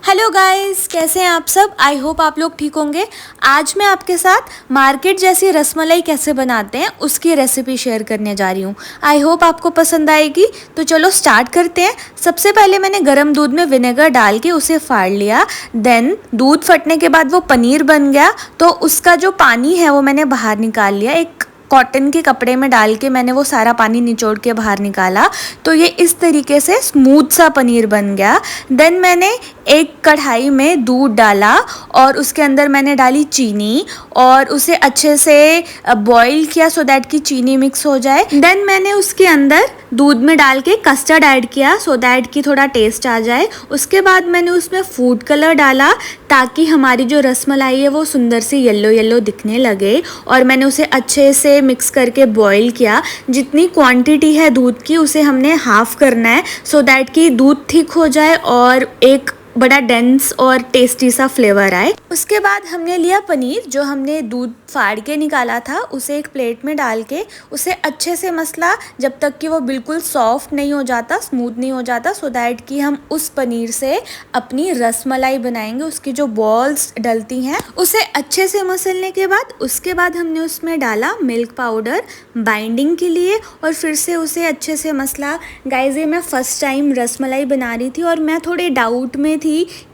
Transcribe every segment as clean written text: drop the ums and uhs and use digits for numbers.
Hello guys, कैसे हैं आप सब। आई होप आप लोग ठीक होंगे। आज मैं आपके साथ मार्केट जैसी रसमलाई कैसे बनाते हैं उसकी रेसिपी शेयर करने जा रही हूँ। आई होप आपको पसंद आएगी। तो चलो स्टार्ट करते हैं। सबसे पहले मैंने गरम दूध में विनेगर डाल के उसे फाड़ लिया। देन दूध फटने के बाद वो पनीर बन गया, तो उसका जो पानी है वो मैंने बाहर निकाल लिया। एक कॉटन के कपड़े में डाल के मैंने वो सारा पानी निचोड़ के बाहर निकाला। तो ये इस तरीके से स्मूथ सा पनीर बन गया। देन मैंने एक कढ़ाई में दूध डाला और उसके अंदर मैंने डाली चीनी और उसे अच्छे से बॉईल किया सो दैट कि चीनी मिक्स हो जाए। देन मैंने उसके अंदर दूध में डाल के कस्टर्ड ऐड किया सो दैट कि थोड़ा टेस्ट आ जाए। उसके बाद मैंने उसमें फूड कलर डाला ताकि हमारी जो रसमलाई है वो सुंदर सी येलो येलो दिखने लगे, और मैंने उसे अच्छे से मिक्स करके बॉईल किया। जितनी क्वांटिटी है दूध की उसे हमने हाफ करना है सो दैट कि दूध थिक हो जाए और एक बड़ा डेंस और टेस्टी सा फ्लेवर आए। उसके बाद हमने लिया पनीर जो हमने दूध फाड़ के निकाला था, उसे एक प्लेट में डाल के उसे अच्छे से मसला जब तक कि वो बिल्कुल सॉफ्ट नहीं हो जाता, स्मूथ नहीं हो जाता, सो दैट कि हम उस पनीर से अपनी रसमलाई बनाएंगे। उसकी जो बॉल्स डलती हैं उसे अच्छे से मसलने के बाद उसके बाद हमने उसमें डाला मिल्क पाउडर बाइंडिंग के लिए और फिर से उसे अच्छे से मसला। गाइस, ये मैं फर्स्ट टाइम रसमलाई बना रही थी और मैं थोड़े डाउट में थी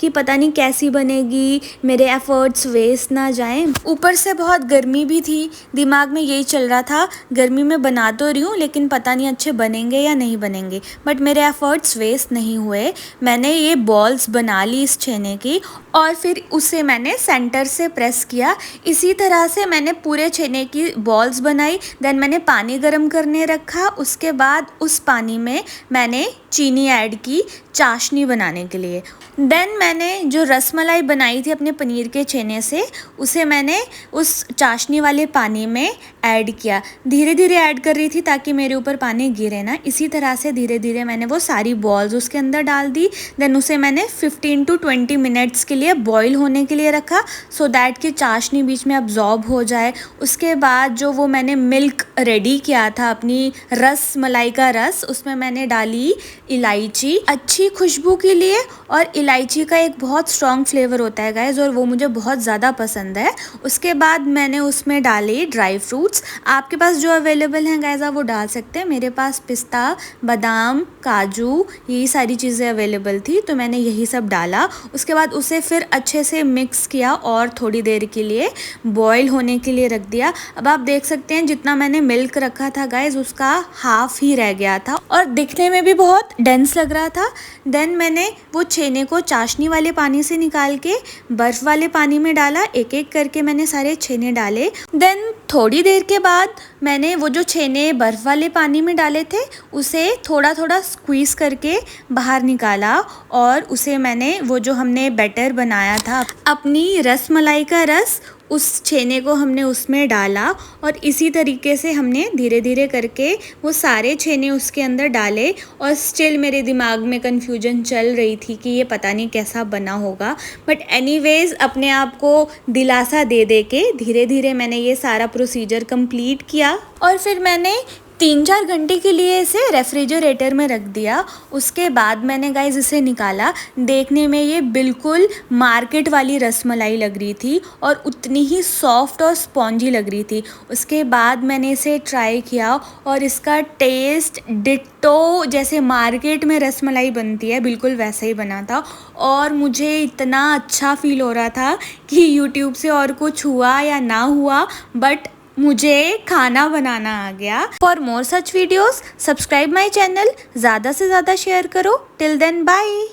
कि पता नहीं कैसी बनेगी, मेरे एफर्ट्स वेस्ट ना जाएं। ऊपर से बहुत गर्मी भी थी, दिमाग में यही चल रहा था गर्मी में बना तो रही हूँ लेकिन पता नहीं अच्छे बनेंगे या नहीं बनेंगे। बट मेरे एफर्ट्स वेस्ट नहीं हुए। मैंने ये बॉल्स बना ली इस छेने की और फिर उसे मैंने सेंटर से प्रेस किया। इसी तरह से मैंने पूरे छेने की बॉल्स बनाई। देन मैंने पानी गर्म करने रखा। उसके बाद उस पानी में मैंने चीनी ऐड की चाशनी बनाने के लिए। देन मैंने जो रसमलाई बनाई थी अपने पनीर के छेने से उसे मैंने उस चाशनी वाले पानी में ऐड किया। धीरे धीरे ऐड कर रही थी ताकि मेरे ऊपर पानी गिरे ना। इसी तरह से धीरे धीरे मैंने वो सारी बॉल्स उसके अंदर डाल दी। देन उसे मैंने 15 to 20 मिनट्स के लिए बॉईल होने के लिए रखा सो दैट कि चाशनी बीच में अब्जॉर्ब हो जाए। उसके बाद जो वो मैंने मिल्क रेडी किया था अपनी रस मलाई का रस, उसमें मैंने डाली इलायची अच्छी खुशबू के लिए। और इलायची का एक बहुत स्ट्रॉन्ग फ्लेवर होता है गाइस और वो मुझे बहुत ज़्यादा पसंद है। उसके बाद मैंने उसमें डाले ड्राई फ्रूट्स। आपके पास जो अवेलेबल हैं गाइस आप वो डाल सकते हैं। मेरे पास पिस्ता, बादाम, काजू, यही सारी चीज़ें अवेलेबल थी तो मैंने यही सब डाला। उसके बाद उसे फिर अच्छे से मिक्स किया और थोड़ी देर के लिए बॉईल होने के लिए रख दिया। अब आप देख सकते हैं जितना मैंने मिल्क रखा था गाइस उसका हाफ ही रह गया था और दिखने में भी बहुत डेंस लग रहा था। देन मैंने वो छेने को चाशनी वाले पानी से निकाल के बर्फ़ वाले पानी में डाला। एक एक करके मैंने सारे छेने डाले। देन थोड़ी देर के बाद मैंने वो जो छेने बर्फ़ वाले पानी में डाले थे उसे थोड़ा थोड़ा स्क्वीज़ करके बाहर निकाला और उसे मैंने वो जो हमने बैटर बनाया था अपनी रसमलाई का रस, उस छेने को हमने उसमें डाला और इसी तरीके से हमने धीरे धीरे करके वो सारे छेने उसके अंदर डाले। और स्टिल मेरे दिमाग में कन्फ्यूजन चल रही थी कि ये पता नहीं कैसा बना होगा। बट एनीवेज अपने आप को दिलासा दे दे के धीरे धीरे मैंने ये सारा प्रोसीजर कंप्लीट किया और फिर मैंने 3-4 घंटे के लिए इसे रेफ्रिजरेटर में रख दिया। उसके बाद मैंने गाइस इसे निकाला। देखने में ये बिल्कुल मार्केट वाली रसमलाई लग रही थी और उतनी ही सॉफ्ट और स्पॉन्जी लग रही थी। उसके बाद मैंने इसे ट्राई किया और इसका टेस्ट डिट्टो जैसे मार्केट में रसमलाई बनती है बिल्कुल वैसा ही बना था और मुझे इतना अच्छा फील हो रहा था कि यूट्यूब से और कुछ हुआ या ना हुआ बट मुझे खाना बनाना आ गया। For more such videos subscribe my channel, ज़्यादा से ज़्यादा शेयर करो। Till then bye.